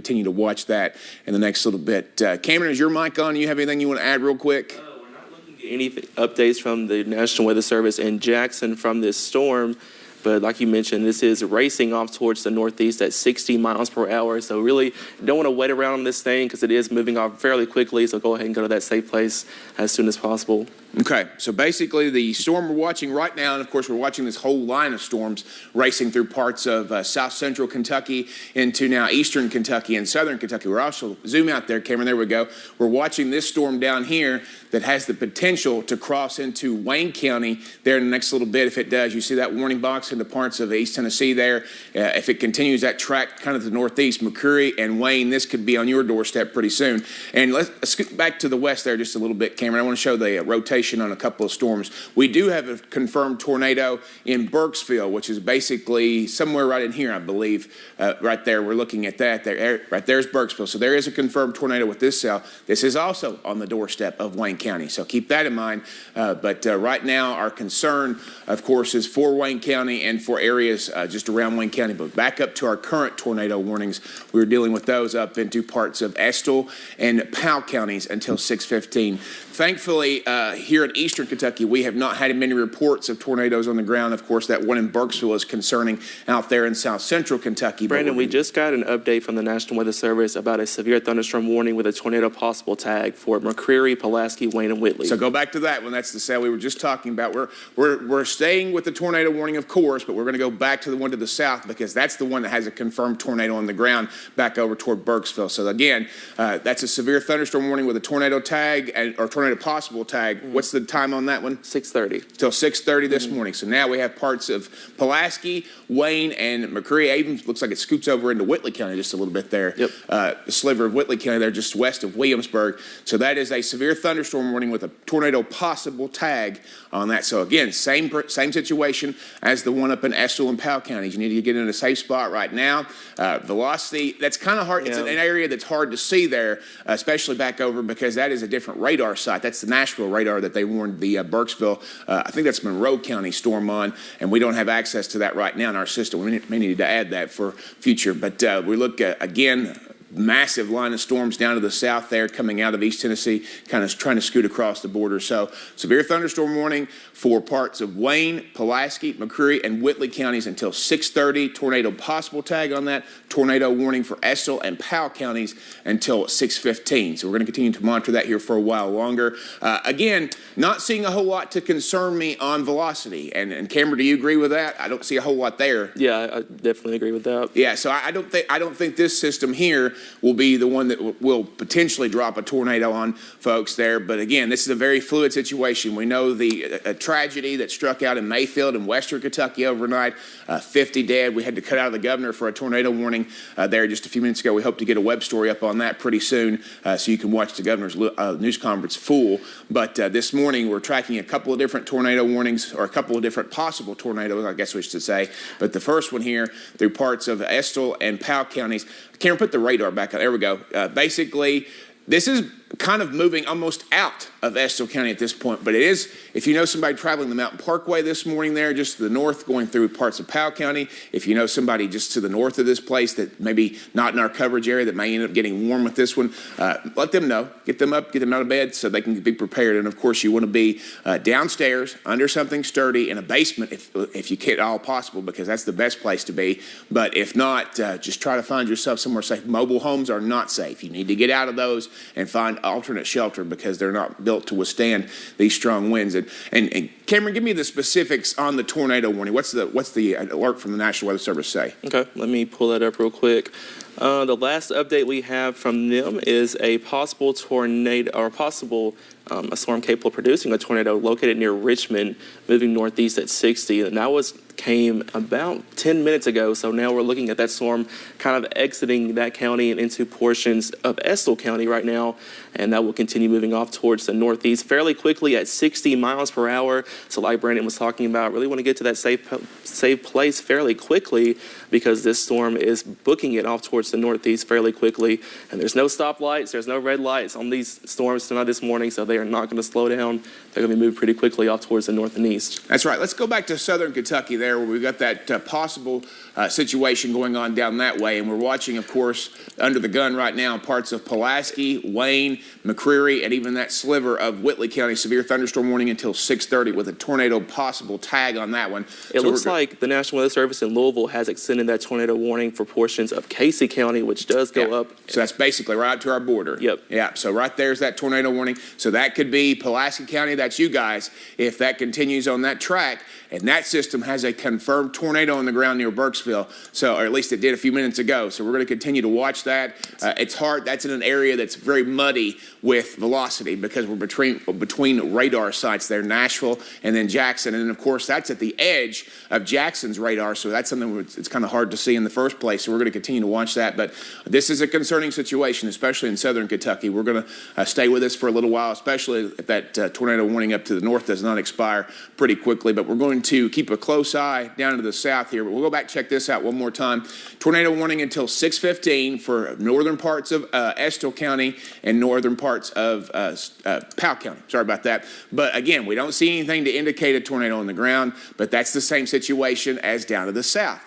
continue to watch that in the next little bit. Cameron, is your mic on? You have anything you want to add real quick? We're not looking at any updates from the National Weather Service in Jackson from this storm. But like you mentioned, this is racing off towards the northeast at 60 miles per hour. So really don't want to wait around on this thing because it is moving off fairly quickly. So go ahead and go to that safe place as soon as possible. Okay, so basically the storm we're watching right now, and of course we're watching this whole line of storms racing through parts of south central Kentucky into now eastern Kentucky and southern Kentucky. We're also, zoom out there, Cameron, there we go. We're watching this storm down here that has the potential to cross into Wayne County there in the next little bit. If it does, you see that warning box in the parts of East Tennessee there. If it continues that track kind of to the northeast, McCreary and Wayne, this could be on your doorstep pretty soon. And let's scoot back to the west there just a little bit, Cameron. I want to show the rotation on a couple of storms. We do have a confirmed tornado in Burkesville, which is basically somewhere right in here, I believe. Right there, we're looking at that. There, right there's Burkesville. So there is a confirmed tornado with this cell. This is also on the doorstep of Wayne County. So keep that in mind. But right now, our concern, of course, is for Wayne County and for areas just around Wayne County. But back up to our current tornado warnings, we were dealing with those up into parts of Estill and Powell counties until 6:15. Thankfully, here in eastern Kentucky, we have not had many reports of tornadoes on the ground. Of course, that one in Burkesville is concerning out there in south central Kentucky. Brandon, we just got an update from the National Weather Service about a severe thunderstorm warning with a tornado possible tag for McCreary, Pulaski, Wayne, and Whitley. So go back to that one. That's the cell we were just talking about. We're staying with the tornado warning, of course, but we're going to go back to the one to the south because that's the one that has a confirmed tornado on the ground back over toward Burkesville. So again, that's a severe thunderstorm warning with a tornado tag or tornado possible tag. What's the time on that one? 6:30. Till 6:30 this morning. So now we have parts of Pulaski, Wayne, and McCreary. Even looks like it scoots over into Whitley County just a little bit there. Yep. A sliver of Whitley County there just west of Williamsburg. So that is a severe thunderstorm warning with a tornado possible tag on that. So again, same situation as the one up in Estill and Powell counties. You need to get in a safe spot right now. Velocity, that's kind of hard. Yeah. It's an area that's hard to see there, especially back over because that is a different radar site. That's the Nashville radar that they warned the Burkesville. I think that's Monroe County storm on, and we don't have access to that right now in our system. We may need to add that for future. But we look at, again, massive line of storms down to the south there coming out of East Tennessee, kind of trying to scoot across the border. So severe thunderstorm warning for parts of Wayne, Pulaski, McCreary, and Whitley counties until 6:30. Tornado possible tag on that. Tornado warning for Estill and Powell counties until 6:15. So we're going to continue to monitor that here for a while longer. Again, not seeing a whole lot to concern me on velocity. And Cameron, do you agree with that? I don't see a whole lot there. Yeah, I definitely agree with that. Yeah, so I don't think this system here will be the one that will potentially drop a tornado on folks there. But again, this is a very fluid situation. We know the tragedy that struck out in Mayfield in western Kentucky overnight, 50 dead. We had to cut out of the governor for a tornado warning there just a few minutes ago. We hope to get a web story up on that pretty soon so you can watch the governor's news conference full. But this morning we're tracking a couple of different tornado warnings, or a couple of different possible tornadoes, I guess we should say. But the first one here through parts of Estill and Powell counties. Cameron, put the radar back up. There we go. Basically, this is kind of moving almost out of Estill County at this point, but it is, if you know somebody traveling the Mountain Parkway this morning there, just to the north, going through parts of Powell County, if you know somebody just to the north of this place that maybe not in our coverage area that may end up getting warm with this one, let them know. Get them up, get them out of bed so they can be prepared. And of course, you want to be downstairs, under something sturdy, in a basement if you can at all possible, because that's the best place to be. But if not, just try to find yourself somewhere safe. Mobile homes are not safe. You need to get out of those and find alternate shelter because they're not built to withstand these strong winds. And Cameron, give me the specifics on the tornado warning. What's the alert from the National Weather Service say? Okay, let me pull that up real quick. The last update we have from them is a possible tornado, or possible a storm capable of producing a tornado located near Richmond, moving northeast at 60. And that came about 10 minutes ago. So now we're looking at that storm kind of exiting that county and into portions of Estill County right now. And that will continue moving off towards the northeast fairly quickly at 60 miles per hour. So like Brandon was talking about, really want to get to that safe place fairly quickly because this storm is booking it off towards the northeast fairly quickly. And there's no stoplights, there's no red lights on these storms tonight this morning, so they are not going to slow down. They're going to be moved pretty quickly off towards the north and east. That's right. Let's go back to southern Kentucky there, where we've got that possible situation going on down that way. And we're watching, of course, under the gun right now, parts of Pulaski, Wayne, McCreary, and even that sliver of Whitley County. Severe thunderstorm warning until 6:30 with a tornado possible tag on that one. It looks like the National Weather Service in Louisville has extended that tornado warning for portions of Casey County, which does go up. So that's basically right to our border. Yep. Yeah. So right there's that tornado warning. So that could be Pulaski County. That's you guys. If that continues on that track, and that system has a confirmed tornado on the ground near Burkesville, so, or at least it did a few minutes ago. So we're going to continue to watch that. It's hard. That's in an area that's very muddy with velocity because we're between radar sites there, Nashville and then Jackson. And then, of course, that's at the edge of Jackson's radar. So that's something it's kind of hard to see in the first place. So we're going to continue to watch that. But this is a concerning situation, especially in southern Kentucky. We're going to stay with this for a little while, especially if that tornado warning up to the north does not expire pretty quickly. But we're going to keep a close eye down to the south here. But we'll go back and check this out one more time. Tornado warning until 6:15 for northern parts of Estill County and northern parts of Powell County. Sorry about that. But again, we don't see anything to indicate a tornado on the ground, but that's the same situation as down to the south.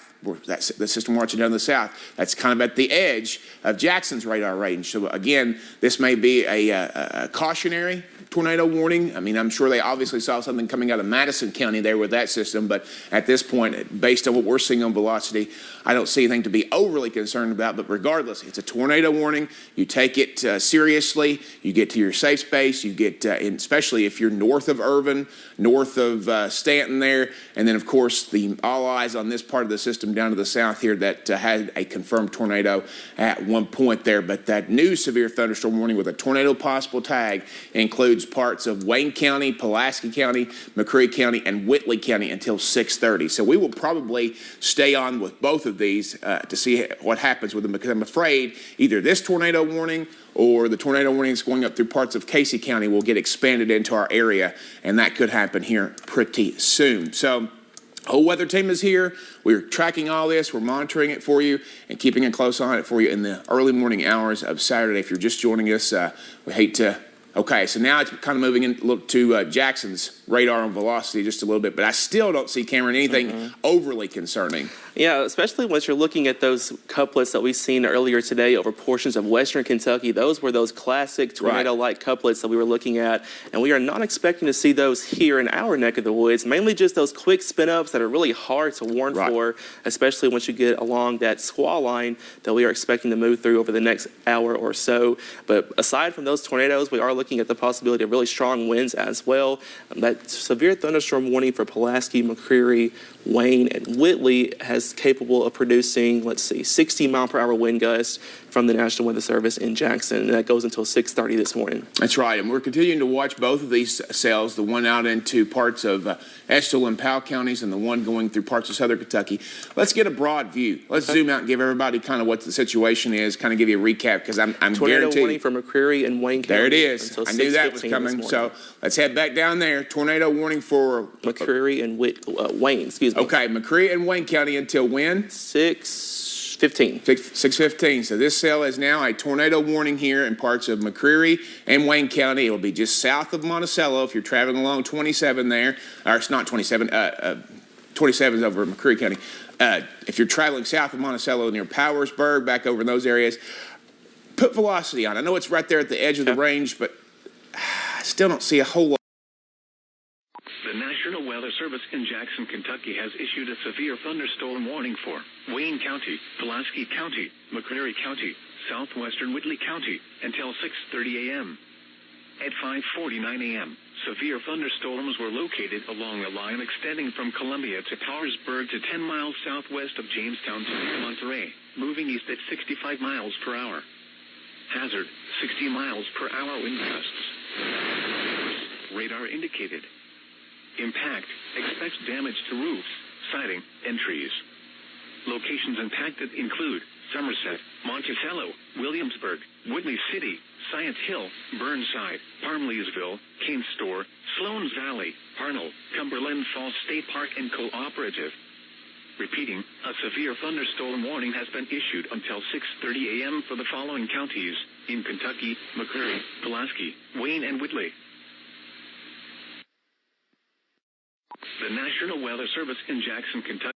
That's the system watching down the south. That's kind of at the edge of Jackson's radar range. So again, this may be a cautionary tornado warning. I mean, I'm sure they obviously saw something coming out of Madison County there with that system, but at this point, based on what we're seeing on velocity, I don't see anything to be overly concerned about. But regardless, it's a tornado warning. You take it seriously. You get to your safe space. You get, especially if you're north of Irvin, north of Stanton there, and then of course all eyes on this part of the system down to the south here that had a confirmed tornado at one point there. But that new severe thunderstorm warning with a tornado possible tag includes parts of Wayne County, Pulaski County, McCreary County, and Whitley County until 6:30. So we will probably stay on with both of these to see what happens with them, because I'm afraid either this tornado warning or the tornado warning that's going up through parts of Casey County will get expanded into our area, and that could happen here pretty soon. So whole weather team is here. We're tracking all this. We're monitoring it for you and keeping a close eye on it for you in the early morning hours of Saturday. If you're just joining us, we hate to. Okay, so now it's kind of moving in to Jackson's radar on velocity just a little bit, but I still don't see, Cameron, anything overly concerning. Yeah, especially once you're looking at those couplets that we've seen earlier today over portions of western Kentucky. Those were those classic tornado-like couplets that we were looking at, and we are not expecting to see those here in our neck of the woods, mainly just those quick spin-ups that are really hard to warn for, especially once you get along that squall line that we are expecting to move through over the next hour or so. But aside from those tornadoes, we are looking at the possibility of really strong winds as well. That severe thunderstorm warning for Pulaski, McCreary, Wayne, and Whitley has capable of producing, 60-mile-per-hour wind gusts from the National Weather Service in Jackson, and that goes until 6:30 this morning. That's right, and we're continuing to watch both of these cells, the one out into parts of Estill and Powell counties and the one going through parts of southern Kentucky. Let's get a broad view. Let's zoom out and give everybody kind of what the situation is, kind of give you a recap, because I'm tornado guaranteed. warning for McCreary and Wayne County. There it is. I knew that was coming. So let's head back down there. Tornado warning for McCreary and Wayne, excuse me. Okay, McCreary and Wayne County until when? 6:15. 6:15. So this cell is now a tornado warning here in parts of McCreary and Wayne County. It will be just south of Monticello if you're traveling along 27 there. Or it's not 27. 27 is over McCreary County. If you're traveling south of Monticello near Powersburg, back over in those areas, put velocity on. I know it's right there at the edge of the range, but I still don't see a whole lot. The National Weather Service in Jackson, Kentucky has issued a severe thunderstorm warning for Wayne County, Pulaski County, McCreary County, southwestern Whitley County until 6:30 a.m. At 5:49 a.m., severe thunderstorms were located along a line extending from Columbia to Powersburg to 10 miles southwest of Jamestown to near Monterey, moving east at 65 miles per hour. Hazard, 60 miles per hour wind gusts. Radar indicated. Impact, expects damage to roofs, siding, and trees. Locations impacted include Somerset, Monticello, Williamsburg, Whitley City, Science Hill, Burnside, Parmleysville, Kane Store, Sloan's Valley, Harnell, Cumberland Falls State Park and Cooperative. Repeating, a severe thunderstorm warning has been issued until 6:30 a.m. for the following counties in Kentucky: McCreary, Pulaski, Wayne, and Whitley. The National Weather Service in Jackson, Kentucky.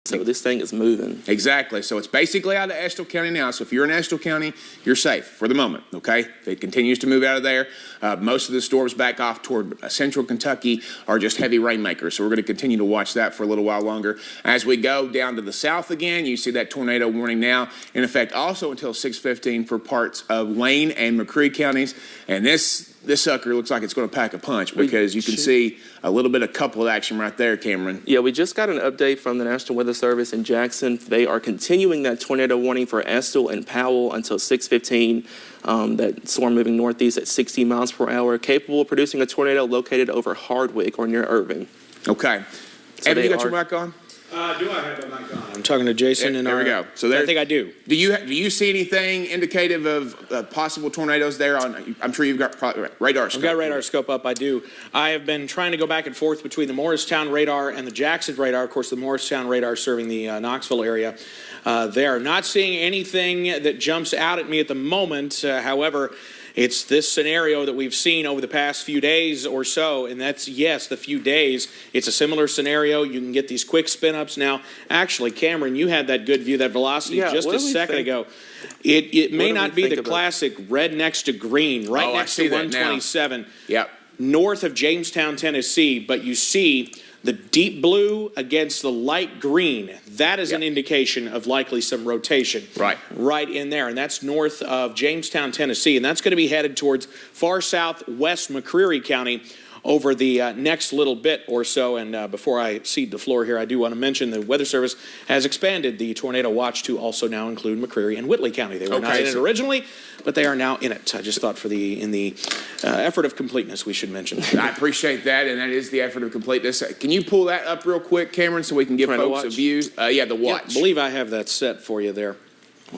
So this thing is moving. Exactly. So it's basically out of Estill County now. So if you're in Estill County, you're safe for the moment, okay? If it continues to move out of there, most of the storms back off toward central Kentucky are just heavy rainmakers. So we're going to continue to watch that for a little while longer. As we go down to the south again, you see that tornado warning now in effect also until 6:15 for parts of Wayne and McCreary counties. And this sucker looks like it's going to pack a punch because you can see a little bit of coupled action right there, Cameron. Yeah, we just got an update from the National Weather Service in Jackson. They are continuing that tornado warning for Estill and Powell until 6:15. That storm moving northeast at 60 miles per hour, capable of producing a tornado located over Hardwick or near Irving. Okay. So Evan, you got your mic on? Do I have the mic on? I'm talking to Jason, and there we go. So I think I do. Do you see anything indicative of possible tornadoes there? I'm sure you've got radar scope. I've got radar scope up. I do. I have been trying to go back and forth between the Morristown radar and the Jackson radar. Of course, the Morristown radar serving the Knoxville area. There, not seeing anything that jumps out at me at the moment. However, it's this scenario that we've seen over the past few days or so, and that's, yes, the few days. It's a similar scenario. You can get these quick spin-ups. Now, actually, Cameron, you had that good view, that velocity just a second ago. It may not be the classic red next to green, right next to 127. Yep. North of Jamestown, Tennessee, but you see the deep blue against the light green. That is an indication of likely some rotation. Right in there. And that's north of Jamestown, Tennessee. And that's going to be headed towards far southwest McCreary County over the next little bit or so. And before I cede the floor here, I do want to mention the Weather Service has expanded the tornado watch to also now include McCreary and Whitley County. They were not in it originally, but they are now in it. I just thought in the effort of completeness, we should mention that. I appreciate that, and that is the effort of completeness. Can you pull that up real quick, Cameron, so we can give folks a view? Yeah, the watch. I believe I have that set for you there.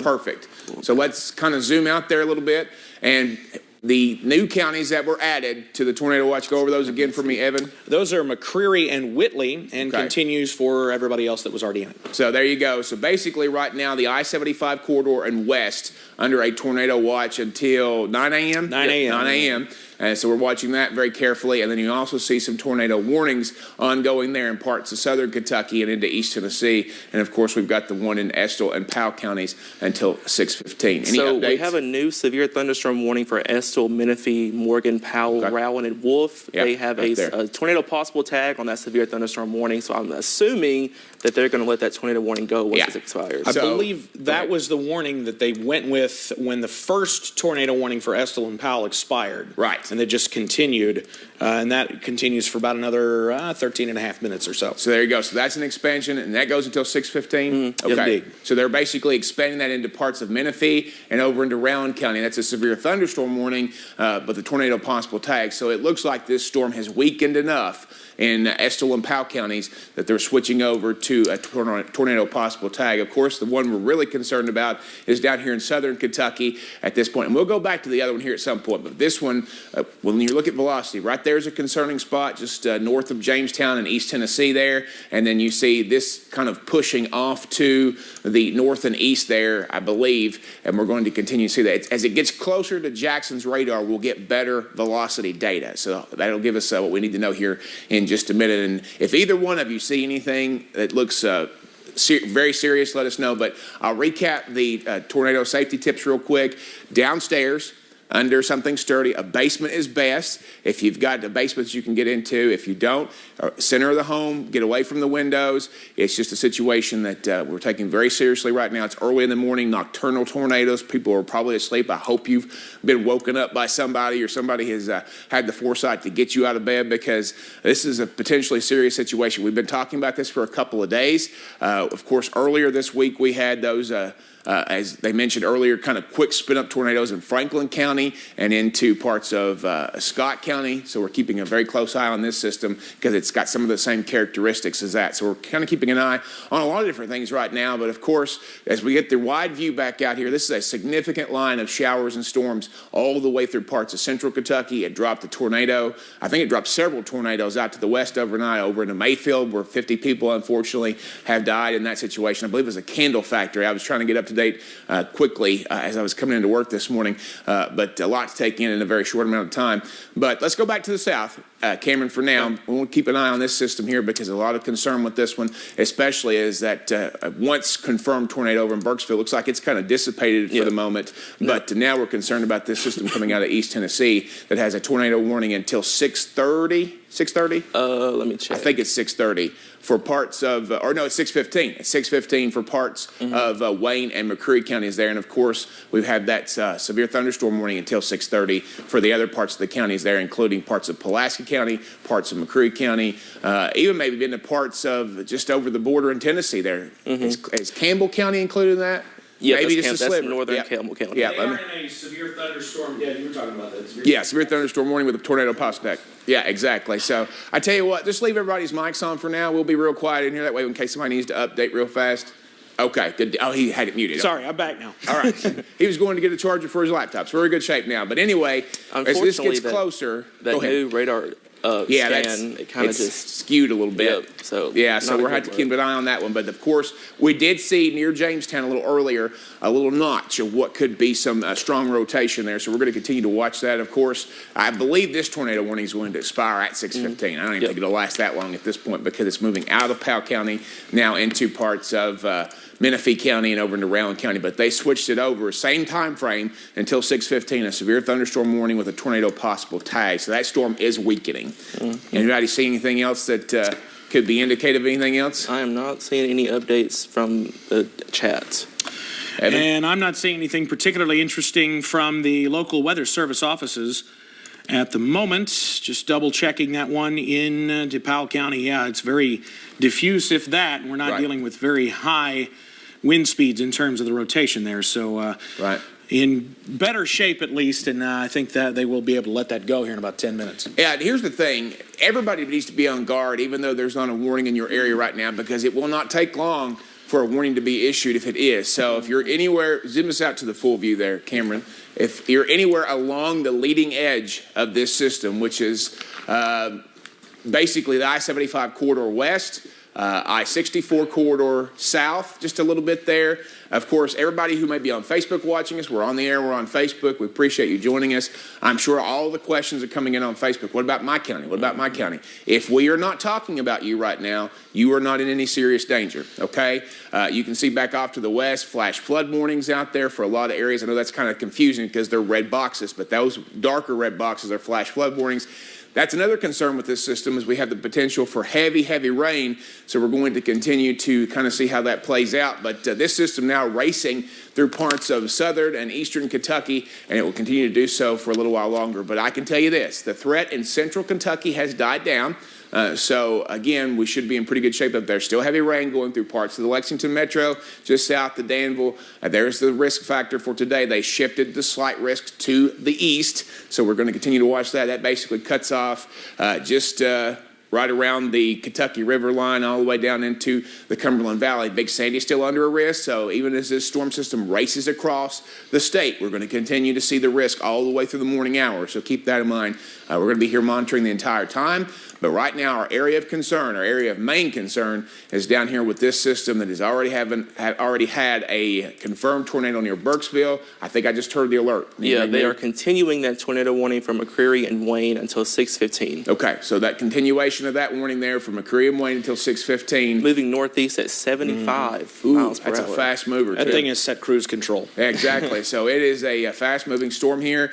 Perfect. So let's kind of zoom out there a little bit. And the new counties that were added to the tornado watch, go over those again for me, Evan. Those are McCreary and Whitley, and continues for everybody else that was already in it. So there you go. So basically right now, the I-75 corridor and west under a tornado watch until 9 a.m.? 9 a.m. 9 a.m. So we're watching that very carefully. And then you also see some tornado warnings ongoing there in parts of southern Kentucky and into East Tennessee. And, of course, we've got the one in Estill and Powell counties until 6:15. Any updates? We have a new severe thunderstorm warning for Estill, Menifee, Morgan, Powell, Rowan, and Wolf. Yep, they have a tornado possible tag on that severe thunderstorm warning. So I'm assuming that they're going to let that tornado warning go once it expires. I believe that was the warning that they went with when the first tornado warning for Estill and Powell expired. Right. And they just continued, and that continues for about another 13 and a half minutes or so. So there you go. So that's an expansion, and that goes until 6:15? Okay. Indeed. So they're basically expanding that into parts of Menifee and over into Rowan County. That's a severe thunderstorm warning, but the tornado possible tag. So it looks like this storm has weakened enough in Estill and Powell counties that they're switching over to a tornado possible tag. Of course, the one we're really concerned about is down here in southern Kentucky at this point. And we'll go back to the other one here at some point. But this one, when you look at velocity, right there's a concerning spot just north of Jamestown and East Tennessee there. And then you see this kind of pushing off to the north and east there, I believe. And we're going to continue to see that. As it gets closer to Jackson's radar, we'll get better velocity data. So that'll give us what we need to know here in just a minute. And if either one of you see anything that looks very serious, let us know. But I'll recap the tornado safety tips real quick. Downstairs, under something sturdy, a basement is best. If you've got the basements you can get into. If you don't, center of the home, get away from the windows. It's just a situation that we're taking very seriously right now. It's early in the morning, nocturnal tornadoes. People are probably asleep. I hope you've been woken up by somebody or somebody has had the foresight to get you out of bed, because this is a potentially serious situation. We've been talking about this for a couple of days. Of course, earlier this week we had those as they mentioned earlier, kind of quick spin-up tornadoes in Franklin County. County and into parts of Scott County. So we're keeping a very close eye on this system because it's got some of the same characteristics as that. So we're kind of keeping an eye on a lot of different things right now. But of course, as we get the wide view back out here, this is a significant line of showers and storms all the way through parts of central Kentucky. It dropped a tornado. I think it dropped several tornadoes out to the west overnight over into Mayfield, where 50 people unfortunately have died in that situation. I believe it was a candle factory. I was trying to get up to date quickly as I was coming into work this morning, but a lot to take in a very short amount of time. But let's go back to the south. Cameron, for now, we'll keep an eye on this system here because a lot of concern with this one, especially is that once confirmed tornado over in Burkesville, looks like it's kind of dissipated for the moment. But now we're concerned about this system coming out of East Tennessee that has a tornado warning until 6:30. 6:30? Let me check. I think it's 6:30 for parts of, or no, it's 6:15. It's 6:15 for parts of Wayne and McCreary counties there. And of course, we've had that severe thunderstorm warning until 6:30 for the other parts of the counties there, including parts of Pulaski County, parts of McCreary County, even maybe into parts of just over the border in Tennessee there. Is Campbell County included in that? Yeah, maybe that's northern Campbell County. They are in a severe thunderstorm. Yeah, you were talking about that. Severe thunderstorm warning with a tornado prospect. Yeah, exactly. So I tell you what, just leave everybody's mics on for now. We'll be real quiet in here. That way, in case somebody needs to update real fast. Okay, good. Oh, he had it muted. Sorry, I'm back now. All right. He was going to get a charger for his laptop. So we're in good shape now. But anyway, as this gets closer, that new radar scan, it kind of just skewed a little bit. Yep, so we'll have to keep an eye on that one. But of course, we did see near Jamestown a little earlier a little notch of what could be some strong rotation there. So we're going to continue to watch that. Of course, I believe this tornado warning is going to expire at 6:15. I don't even think it'll last that long at this point because it's moving out of Powell County now into parts of Menifee County and over into Rowan County, but they switched it over, same time frame until 6:15, a severe thunderstorm warning with a tornado possible tag. So that storm is weakening. Anybody see anything else that could be indicative of anything else? I am not seeing any updates from the chats. Evan? And I'm not seeing anything particularly interesting from the local weather service offices at the moment. Just double checking that one in DePauw County. Yeah, it's very diffuse, if that. We're not dealing with very high wind speeds in terms of the rotation there. So in better shape at least, and I think that they will be able to let that go here in about 10 minutes. Yeah, and here's the thing. Everybody needs to be on guard, even though there's not a warning in your area right now, because it will not take long for a warning to be issued if it is. So if you're anywhere, zoom us out to the full view there, Cameron. If you're anywhere along the leading edge of this system, which is basically the I-75 corridor west, I-64 corridor south, just a little bit there. Of course, everybody who may be on Facebook watching us, we're on the air, we're on Facebook. We appreciate you joining us. I'm sure all the questions are coming in on Facebook. What about my county? What about my county? If we are not talking about you right now, you are not in any serious danger, okay? You can see back off to the west, flash flood warnings out there for a lot of areas. I know that's kind of confusing because they're red boxes, but those darker red boxes are flash flood warnings. That's another concern with this system is we have the potential for heavy, heavy rain. So we're going to continue to kind of see how that plays out. But this system now racing through parts of southern and eastern Kentucky, and it will continue to do so for a little while longer. But I can tell you this, the threat in central Kentucky has died down. So, again, we should be in pretty good shape up there. Still heavy rain going through parts of the Lexington Metro, just south of Danville. There's the risk factor for today. They shifted the slight risk to the east, so we're going to continue to watch that. That basically cuts off just right around the Kentucky River line all the way down into the Cumberland Valley. Big Sandy's still under a risk, so even as this storm system races across the state, we're going to continue to see the risk all the way through the morning hours, so keep that in mind. We're going to be here monitoring the entire time. But right now, our area of concern, our area of main concern, is down here with this system that has already had a confirmed tornado near Burkesville. I think I just heard the alert. Yeah, they are continuing that tornado warning from McCreary and Wayne until 6:15. Okay, so that continuation of that warning there from McCreary and Wayne until 6:15. Moving northeast at 75 miles per hour. That's a fast mover. That thing is set cruise control. Exactly. So it is a fast-moving storm here.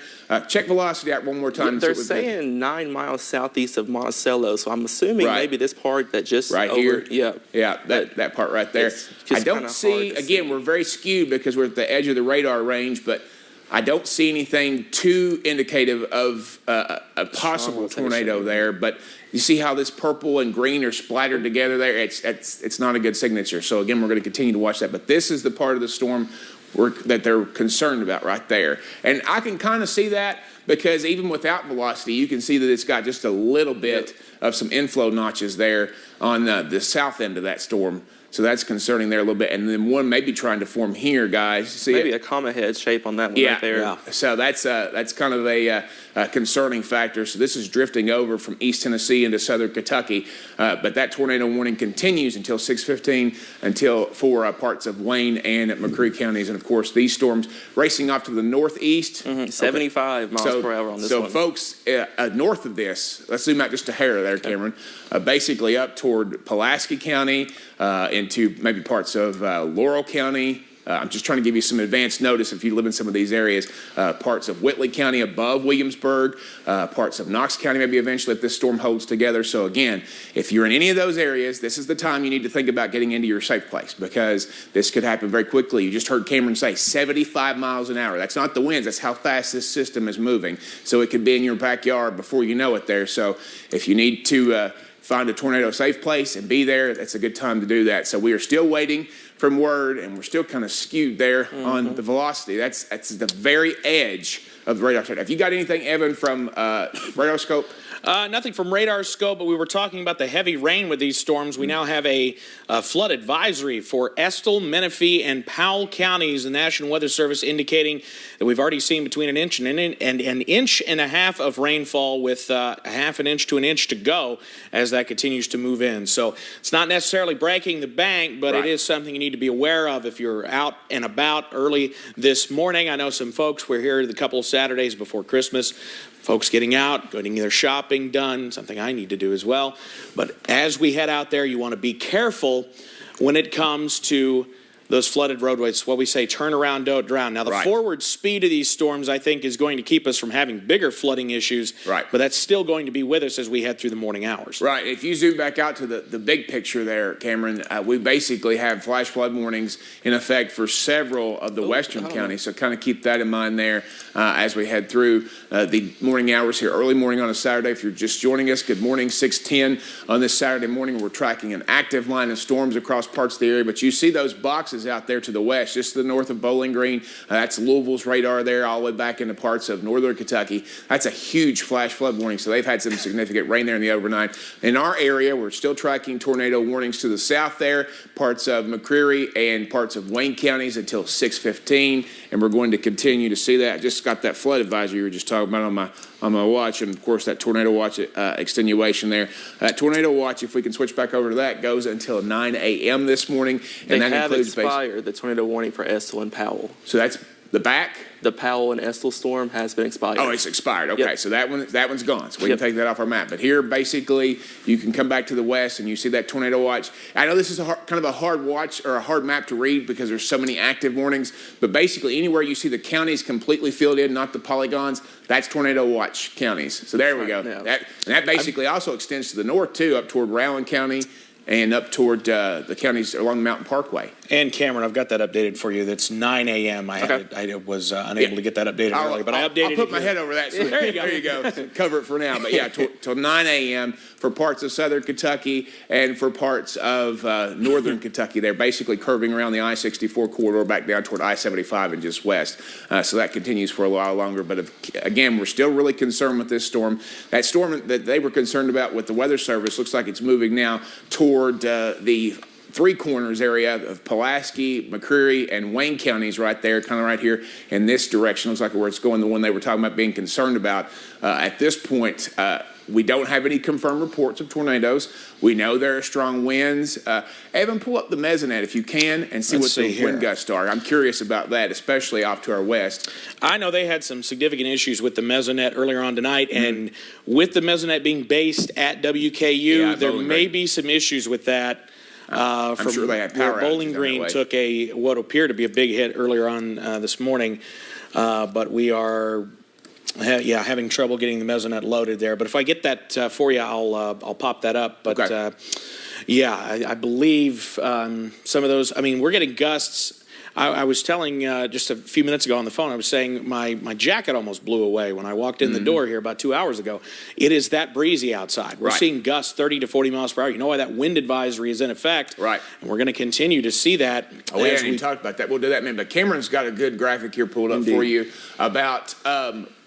Check velocity out one more time. They're saying 9 miles southeast of Monticello, so I'm assuming maybe this part that just here. Yeah, that part right there. I don't see. Again, we're very skewed because we're at the edge of the radar range, but I don't see anything too indicative of a possible tornado there. But you see how this purple and green are splattered together there? It's not a good signature. So again, we're going to continue to watch that. But this is the part of the storm that they're concerned about right there. And I can kind of see that because even without velocity, you can see that it's got just a little bit of some inflow notches there on the south end of that storm. So that's concerning there a little bit. And then one may be trying to form here, guys. See Maybe it? a comma head shape on that one right there. Yeah. So that's kind of a concerning factor. So this is drifting over from East Tennessee into southern Kentucky. But that tornado warning continues until 6:15 for parts of Wayne and McCreary counties. And, of course, these storms racing off to the northeast. 75 miles per hour on this one. So, folks, north of this, let's zoom out just a hair there, Cameron, basically up toward Pulaski County, into maybe parts of Laurel County. I'm just trying to give you some advance notice if you live in some of these areas. Parts of Whitley County above Williamsburg, parts of Knox County maybe eventually if this storm holds together. So again, if you're in any of those areas, this is the time you need to think about getting into your safe place because this could happen very quickly. You just heard Cameron say 75 miles an hour. That's not the winds. That's how fast this system is moving. So it could be in your backyard before you know it there. So if you need to find a tornado safe place and be there, that's a good time to do that. So we are still waiting from word, and we're still kind of skewed there on the velocity. That's the very edge of the radar. Have you got anything, Evan, from radar scope? Nothing from radar scope, but we were talking about the heavy rain with these storms. We now have a flood advisory for Estill, Menifee, and Powell counties. The National Weather Service indicating that we've already seen between an inch and an inch and a half of rainfall with a half an inch to an inch to go as that continues to move in. So it's not necessarily breaking the bank, but it is something you need to be aware of if you're out and about early this morning. I know some folks were here the couple of Saturdays before Christmas. Folks getting out, getting their shopping done, something I need to do as well. But as we head out there, you want to be careful when it comes to those flooded roadways. What we say, turn around, don't drown. Now, the forward speed of these storms, I think, is going to keep us from having bigger flooding issues. But that's still going to be with us as we head through the morning hours. If you zoom back out to the big picture there, Cameron, we basically have flash flood warnings in effect for several of the western counties. So kind of keep that in mind there as we head through the morning hours here. Early morning on a Saturday. If you're just joining us, good morning, 6:10 on this Saturday morning. We're tracking an active line of storms across parts of the area. But you see those boxes out there to the west, just to the north of Bowling Green. That's Louisville's radar there, all the way back into parts of northern Kentucky. That's a huge flash flood warning, so they've had some significant rain there in the overnight. In our area, we're still tracking tornado warnings to the south there, parts of McCreary and parts of Wayne counties until 6:15, and we're going to continue to see that. I just got that flood advisory you were just talking about on my watch, and of course that tornado watch extenuation there. That tornado watch, if we can switch back over to that, goes until 9 a.m. this morning, and that includes expired the tornado warning for Estill and Powell. So that's the back? The Powell and Estill storm has been expired. Oh, it's expired. Okay, so that one's gone. So we can take that off our map. But here, basically, you can come back to the west and you see that tornado watch. I know this is kind of a hard watch or a hard map to read because there's so many active warnings. But basically, anywhere you see the counties completely filled in, not the polygons, that's tornado watch counties. So there we go. That basically also extends to the north too, up toward Rowan County and up toward the counties along the Mountain Parkway. And Cameron, I've got that updated for you. That's 9 a.m. I was unable to get that updated earlier, but I updated it. I'll put my head over that. So there you go. Cover it for now. But yeah, till 9 a.m. for parts of southern Kentucky and for parts of northern Kentucky. They're basically curving around the I-64 corridor back down toward I-75 and just west. So that continues for a while longer. But again, we're still really concerned with this storm. That storm that they were concerned about with the Weather Service looks like it's moving now toward the Three Corners area of Pulaski, McCreary, and Wayne counties right there, kind of right here in this direction. Looks like where it's going, the one they were talking about being concerned about. At this point, we don't have any confirmed reports of tornadoes. We know there are strong winds. Evan, pull up the mesonet if you can and see what the wind gusts are. I'm curious about that, especially off to our west. I know they had some significant issues with the mesonet earlier on tonight, and with the mesonet being based at WKU, there may be some issues with that. I'm sure they had power. Bowling Green took what appeared to be a big hit earlier on this morning, but we are having trouble getting the mesonet loaded there. But if I get that for you, I'll pop that up. But I believe some of those. I mean, we're getting gusts. I was telling just a few minutes ago on the phone, I was saying my jacket almost blew away when I walked in the door here about 2 hours ago. It is that breezy outside. We're seeing gusts 30 to 40 miles per hour. You know why that wind advisory is in effect. Right. And we're going to continue to see that. We haven't even talked about that. We'll do that in a minute. But Cameron's got a good graphic here pulled up for you about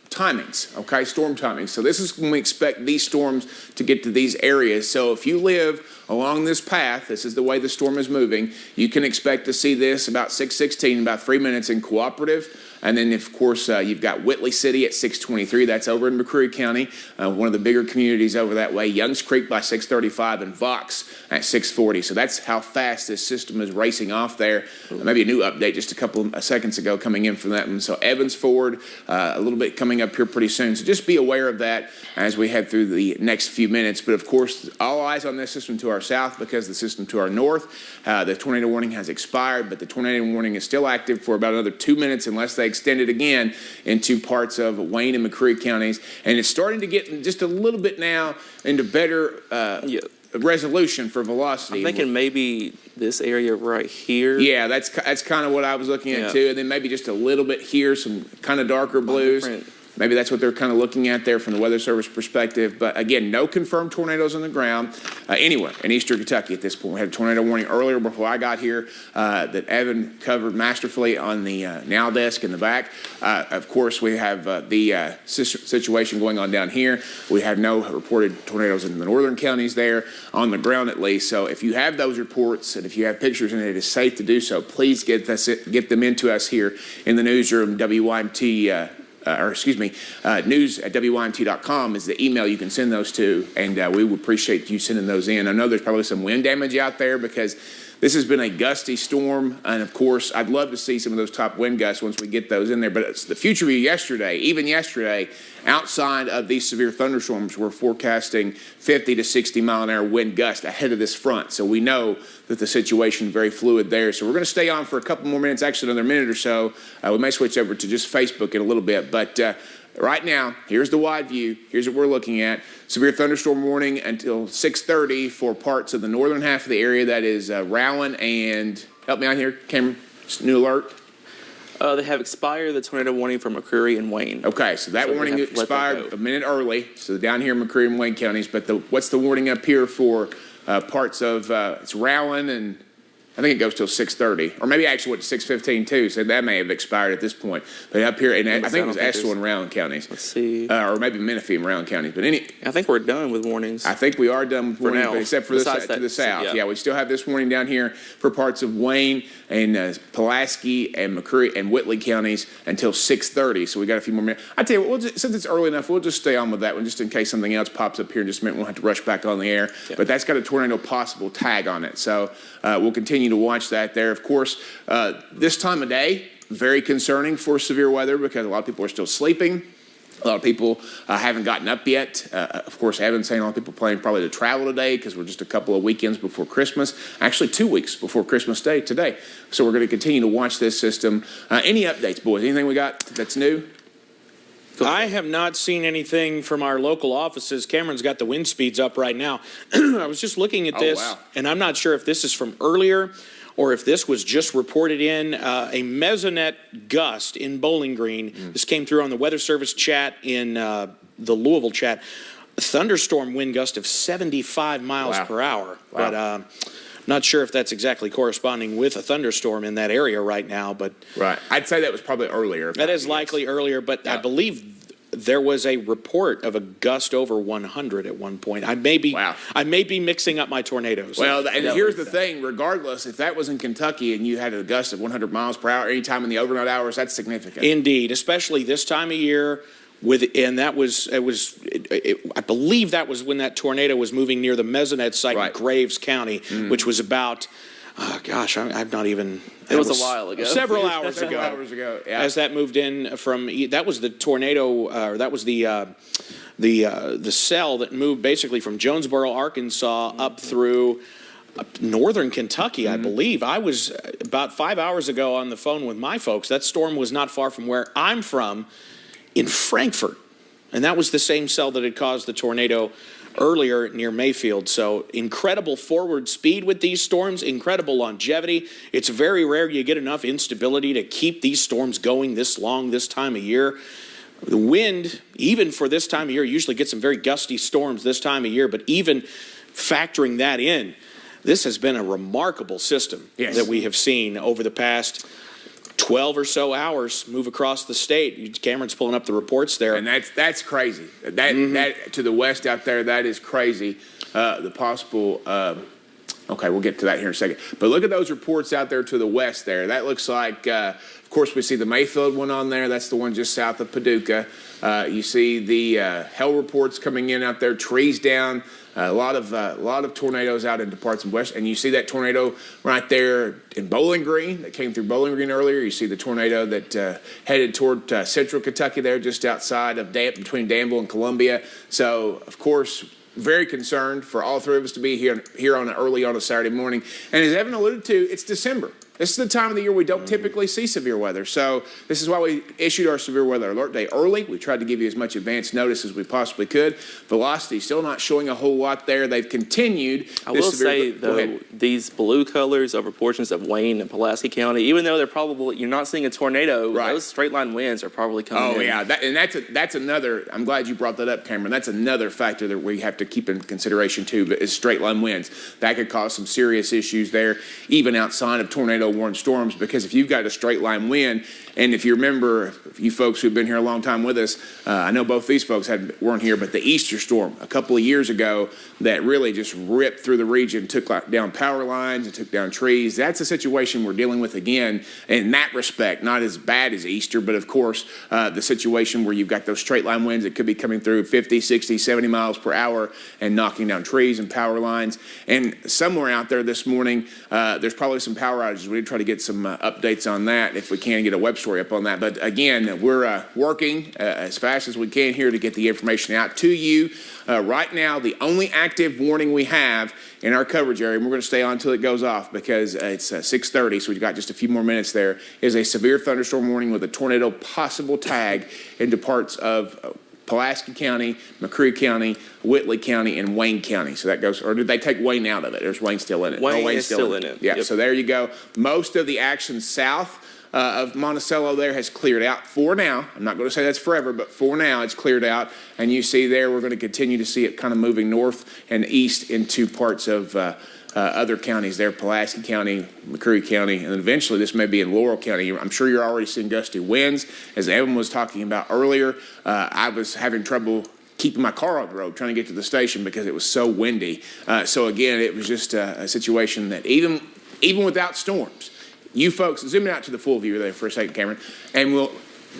timings, okay, storm timings. So this is when we expect these storms to get to these areas. So if you live along this path, this is the way the storm is moving, you can expect to see this about 6:16, about 3 minutes in Cooperative. And then, of course, you've got Whitley City at 6:23. That's over in McCreary County, one of the bigger communities over that way. Youngs Creek by 6:35 and Vox at 6:40. So that's how fast this system is racing off there. Maybe a new update just a couple of seconds ago coming in from that one. So Evans Ford, a little bit coming up here pretty soon. So just be aware of that as we head through the next few minutes. But, of course, all eyes on this system to our south because the system to our north, the tornado warning has expired, but the tornado warning is still active for about another 2 minutes unless they extend it again into parts of Wayne and McCreary counties. And it's starting to get just a little bit now into better resolution for velocity. I'm thinking maybe this area right here. Yeah, that's kind of what I was looking at too. And then maybe just a little bit here, some kind of darker blues. Maybe that's what they're kind of looking at there from the Weather Service perspective. But again, no confirmed tornadoes on the ground anywhere in eastern Kentucky at this point. We had a tornado warning earlier before I got here that Evan covered masterfully on the Now desk in the back. Of course, we have the situation going on down here. We have no reported tornadoes in the northern counties there, on the ground at least. So if you have those reports and if you have pictures and it is safe to do so, please get them into us here in the newsroom, WYMT. News at WYMT.com is the email you can send those to, and we would appreciate you sending those in. I know there's probably some wind damage out there because this has been a gusty storm, and of course, I'd love to see some of those top wind gusts once we get those in there. But it's the future view even yesterday, outside of these severe thunderstorms, we're forecasting 50 to 60 mile an hour wind gust ahead of this front. So we know that the situation is very fluid there. So we're going to stay on for a couple more minutes, actually another minute or so. We may switch over to just Facebook in a little bit, but right now, here's the wide view. Here's what we're looking at. Severe thunderstorm warning until 6:30 for parts of the northern half of the area. That is Rowan and, help me out here, Cameron, new alert. They have expired the tornado warning for McCreary and Wayne. Okay, so that warning expired a minute early. So down here in McCreary and Wayne counties. But what's the warning up here for parts of, it's Rowan and I think it goes till 6:30, or maybe actually went to 6:15 too. So that may have expired at this point. But up here, and I think it was Estill and Rowan counties. Let's see, or maybe Menifee and Rowan counties. But I think we're done with warnings. I think we are done with warnings, now, but except for to the south. Yeah, we still have this warning down here for parts of Wayne and Pulaski and McCreary and Whitley counties until 6:30. So we got a few more minutes. I tell you what, since it's early enough, we'll just stay on with that one, just in case something else pops up here in just a minute. We'll have to rush back on the air. Yeah. But that's got a tornado possible tag on it. So we'll continue to watch that there. Of course, this time of day, very concerning for severe weather because a lot of people are still sleeping. A lot of people haven't gotten up yet. Of course, Evan's saying a lot of people planning probably to travel today because we're just a couple of weekends before Christmas. Actually, 2 weeks before Christmas Day today. So we're going to continue to watch this system. Any updates, boys? Anything we got that's new? I have not seen anything from our local offices. Cameron's got the wind speeds up right now. I was just looking at this, and I'm not sure if this is from earlier or if this was just reported in a mesonet gust in Bowling Green. This came through on the Weather Service chat in the Louisville chat. A thunderstorm wind gust of 75 miles per hour. But I'm not sure if that's exactly corresponding with a thunderstorm in that area right now. But I'd say that was probably earlier. That is likely earlier, but I believe there was a report of a gust over 100 at one point. I may be mixing up my tornadoes. Well, and here's the thing. Regardless, if that was in Kentucky and you had a gust of 100 miles per hour anytime in the overnight hours, that's significant. Indeed, especially this time of year. I believe that was when that tornado was moving near the Mesonet site in Graves County, which was about, I've not even. It was a while ago. Several hours ago. Yeah. As that moved in from, that was the tornado, that was the cell that moved basically from Jonesboro, Arkansas, up through northern Kentucky, I believe. I was about 5 hours ago on the phone with my folks. That storm was not far from where I'm from, in Frankfort. And that was the same cell that had caused the tornado earlier near Mayfield. So incredible forward speed with these storms, incredible longevity. It's very rare you get enough instability to keep these storms going this long this time of year. The wind, even for this time of year, usually get some very gusty storms this time of year, but even factoring that in, this has been a remarkable system that we have seen over the past 12 or so hours move across the state. Cameron's pulling up the reports there. And that's crazy. That to the west out there, that is crazy. The possible, okay, we'll get to that here in a second. But look at those reports out there to the west there. That looks like, of course, we see the Mayfield one on there. That's the one just south of Paducah. You see the hail reports coming in out there, trees down. A lot of tornadoes out into parts of west, and you see that tornado right there in Bowling Green that came through Bowling Green earlier. You see the tornado that headed toward central Kentucky there, just outside of between Danville and Columbia. So, of course, very concerned for all three of us to be here early on a Saturday morning. And as Evan alluded to, it's December. This is the time of the year we don't typically see severe weather. So this is why we issued our severe weather alert day early. We tried to give you as much advance notice as we possibly could. Velocity still not showing a whole lot there. They've continued. I will say, though, these blue colors over portions of Wayne and Pulaski County, even though they're probably, you're not seeing a tornado, those straight line winds are probably coming in. Oh, yeah. That's another, I'm glad you brought that up, Cameron. That's another factor that we have to keep in consideration, too, is straight line winds. That could cause some serious issues there, even outside of tornado warned storms, because if you've got a straight line wind, and if you remember, you folks who've been here a long time with us, I know both these folks weren't here, but the Easter storm a couple of years ago that really just ripped through the region, took down power lines and took down trees. That's a situation we're dealing with again in that respect, not as bad as Easter, but of course the situation where you've got those straight line winds that could be coming through 50, 60, 70 miles per hour and knocking down trees and power lines. And somewhere out there this morning, there's probably some power outages. We need to try to get some updates on that if we can get a web story up on that. But again, we're working as fast as we can here to get the information out to you. Right now, the only active warning we have in our coverage area, and we're going to stay on until it goes off because it's 6:30, so we've got just a few more minutes there, is a severe thunderstorm warning with a tornado possible tag into parts of Pulaski County, McCreary County, Whitley County, and Wayne County. So that goes, or did they take Wayne out of it? There's Wayne still in it. Wayne is still in it. Yeah, so there you go. Most of the action south of Monticello there has cleared out for now. I'm not going to say that's forever, but for now it's cleared out. And you see there, we're going to continue to see it kind of moving north and east into parts of other counties there, Pulaski County, McCreary County, and then eventually this may be in Laurel County. I'm sure you're already seeing gusty winds. As Evan was talking about earlier, I was having trouble keeping my car on the road, trying to get to the station because it was so windy. So again, it was just a situation that even without storms, you folks, zoom out to the full view there for a second, Cameron, and we'll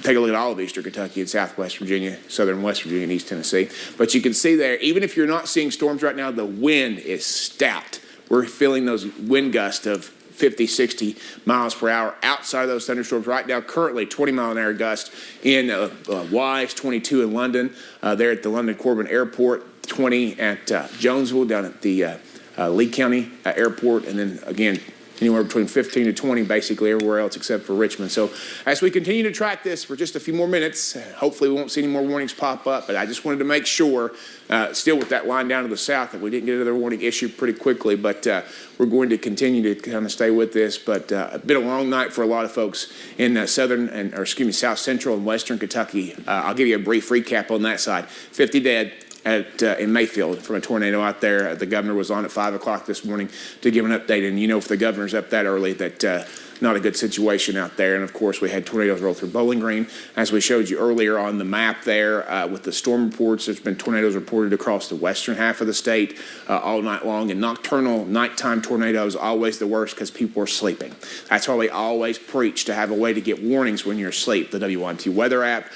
take a look at all of eastern Kentucky and southwest Virginia, southern West Virginia, and East Tennessee. But you can see there, even if you're not seeing storms right now, the wind is stout. We're feeling those wind gusts of 50, 60 miles per hour outside of those thunderstorms right now. Currently, 20-mile-an-hour gust in Wise, 22 in London, there at the London Corbin Airport, 20 at Jonesville, down at the Lee County Airport, and then again, anywhere between 15 to 20 basically everywhere else except for Richmond. So as we continue to track this for just a few more minutes, hopefully we won't see any more warnings pop up, but I just wanted to make sure, still with that line down to the south, that we didn't get another warning issued pretty quickly, but we're going to continue to kind of stay with this. But it's been a long night for a lot of folks in south central and western Kentucky. I'll give you a brief recap on that side. 50 dead in Mayfield from a tornado out there. The governor was on at 5 o'clock this morning to give an update. And you know, if the governor's up that early, that not a good situation out there. And of course, we had tornadoes roll through Bowling Green. As we showed you earlier on the map there with the storm reports, there's been tornadoes reported across the western half of the state all night long. And nocturnal, nighttime tornadoes always the worst because people are sleeping. That's why we always preach to have a way to get warnings when you're asleep. The WYMT weather app,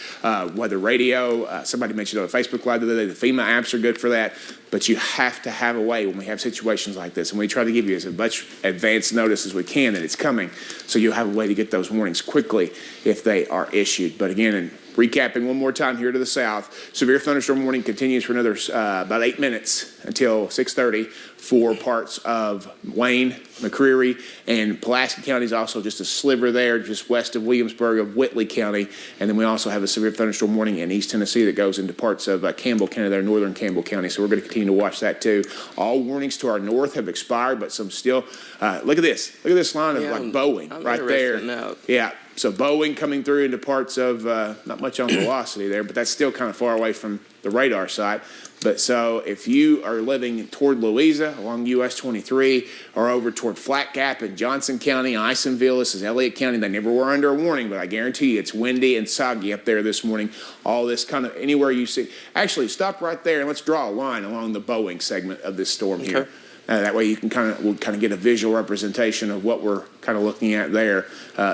weather radio. Somebody mentioned on Facebook Live the other day, the FEMA apps are good for that. But you have to have a way when we have situations like this. And we try to give you as much advance notice as we can that it's coming, so you'll have a way to get those warnings quickly if they are issued. But again, Recapping one more time here to the south, severe thunderstorm warning continues for another about 8 minutes until 6:30 for parts of Wayne, McCreary, and Pulaski counties. Also just a sliver there just west of Williamsburg of Whitley County. And then we also have a severe thunderstorm warning in East Tennessee that goes into parts of Campbell County there, northern Campbell County. So we're going to continue to watch that too. All warnings to our north have expired, but some still. Look at this. Look at this line of like Boeing right there. Yeah. So Boeing coming through into parts of, not much on velocity there, but that's still kind of far away from the radar side. But so if you are living toward Louisa along US 23 or over toward Flat Gap in Johnson County, Isonville, this is Elliott County, they never were under a warning, but I guarantee you it's windy and soggy up there this morning. All this kind of, anywhere you see. Actually, stop right there and let's draw a line along the Boeing segment of this storm here. That way you can we'll get a visual representation of what we're kind of looking at there.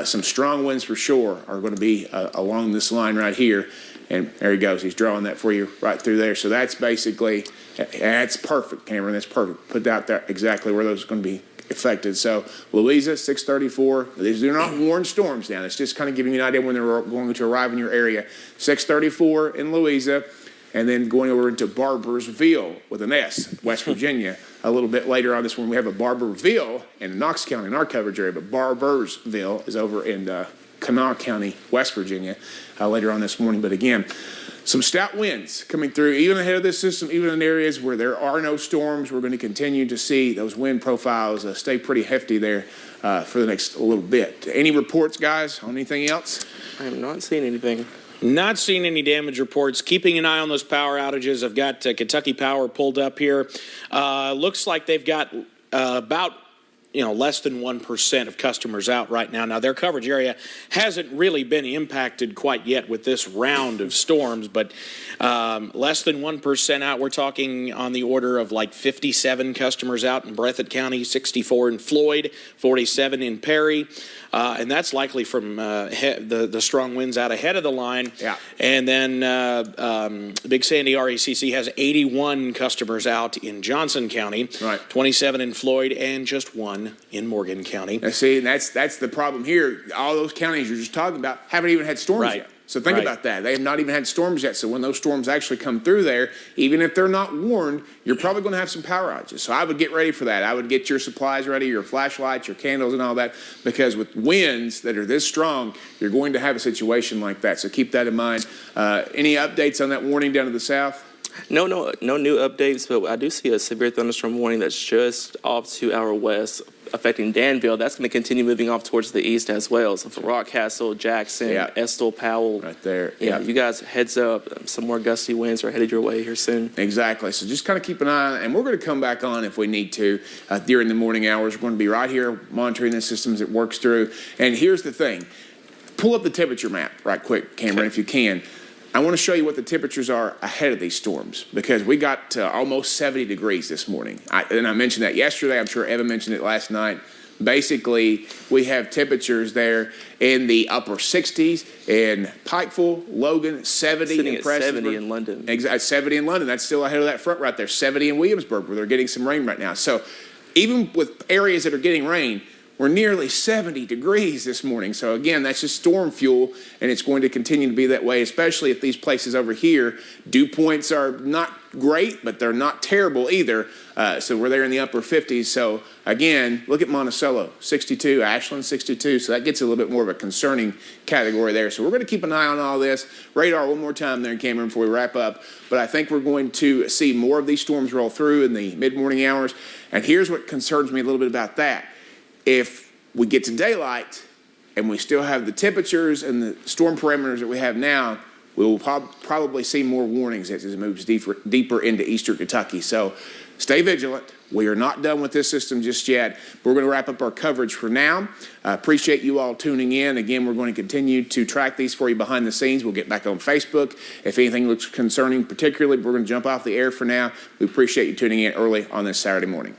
Some strong winds for sure are going to be along this line right here. And there he goes. He's drawing that for you right through there. So that's basically, that's perfect, Cameron. That's perfect. Put out there exactly where those are going to be affected. So Louisa, 634. These are not warned storms now. It's just kind of giving you an idea when they're going to arrive in your area. 634 in Louisa. And then going over into Barbersville with an S, West Virginia. A little bit later on this one, we have a Barberville in Knox County in our coverage area, but Barbersville is over in Kanawha County, West Virginia, later on this morning. But again, some stout winds coming through, even ahead of this system, even in areas where there are no storms. We're going to continue to see those wind profiles stay pretty hefty there for the next little bit. Any reports, guys, on anything else? I am not seeing anything. Not seeing any damage reports. Keeping an eye on those power outages. I've got Kentucky Power pulled up here. Looks like they've got about less than 1% of customers out right now. Now, their coverage area hasn't really been impacted quite yet with this round of storms, but less than 1% out. We're talking on the order of like 57 customers out in Breathitt County, 64 in Floyd, 47 in Perry. And that's likely from the strong winds out ahead of the line. Yeah. And then Big Sandy RECC has 81 customers out in Johnson County, right. 27 in Floyd, and just 1 in Morgan County. Now, see, and that's the problem here. All those counties you're just talking about haven't even had storms yet. So think about that. They have not even had storms yet. So when those storms actually come through there, even if they're not warned, you're probably going to have some power outages. So I would get ready for that. I would get your supplies ready, your flashlights, your candles and all that, because with winds that are this strong, you're going to have a situation like that. So keep that in mind. Any updates on that warning down to the south? No new updates, but I do see a severe thunderstorm warning that's just off to our west, affecting Danville. That's going to continue moving off towards the east as well. So for Rockcastle, Jackson, Estill, Powell. Right there. Yeah, you guys, heads up. Some more gusty winds are headed your way here soon. Exactly. So just kind of keep an eye on it. And we're going to come back on if we need to during the morning hours. We're going to be right here monitoring the system as it works through. And here's the thing. Pull up the temperature map right quick, Cameron, if you can. I want to show you what the temperatures are ahead of these storms because we got almost 70 degrees this morning. And I mentioned that yesterday. I'm sure Evan mentioned it last night. Basically, we have temperatures there in the upper 60s in Pikeville, Logan, 70 Sitting in at Preston. 70 in London. Exactly, 70 in London. That's still ahead of that front right there. 70 in Williamsburg where they're getting some rain right now. So even with areas that are getting rain, we're nearly 70 degrees this morning. So again, that's just storm fuel, and it's going to continue to be that way, especially if these places over here, dew points are not great, but they're not terrible either. So we're there in the upper 50s. So again, look at Monticello, 62, Ashland, 62. So that gets a little bit more of a concerning category there. So we're going to keep an eye on all this. Radar one more time there, Cameron, before we wrap up. But I think we're going to see more of these storms roll through in the mid-morning hours. And here's what concerns me a little bit about that. If we get to daylight and we still have the temperatures and the storm parameters that we have now, we will probably see more warnings as it moves deeper into eastern Kentucky. So stay vigilant. We are not done with this system just yet. We're going to wrap up our coverage for now. I appreciate you all tuning in. Again, we're going to continue to track these for you behind the scenes. We'll get back on Facebook. If anything looks concerning particularly, we're going to jump off the air for now. We appreciate you tuning in early on this Saturday morning.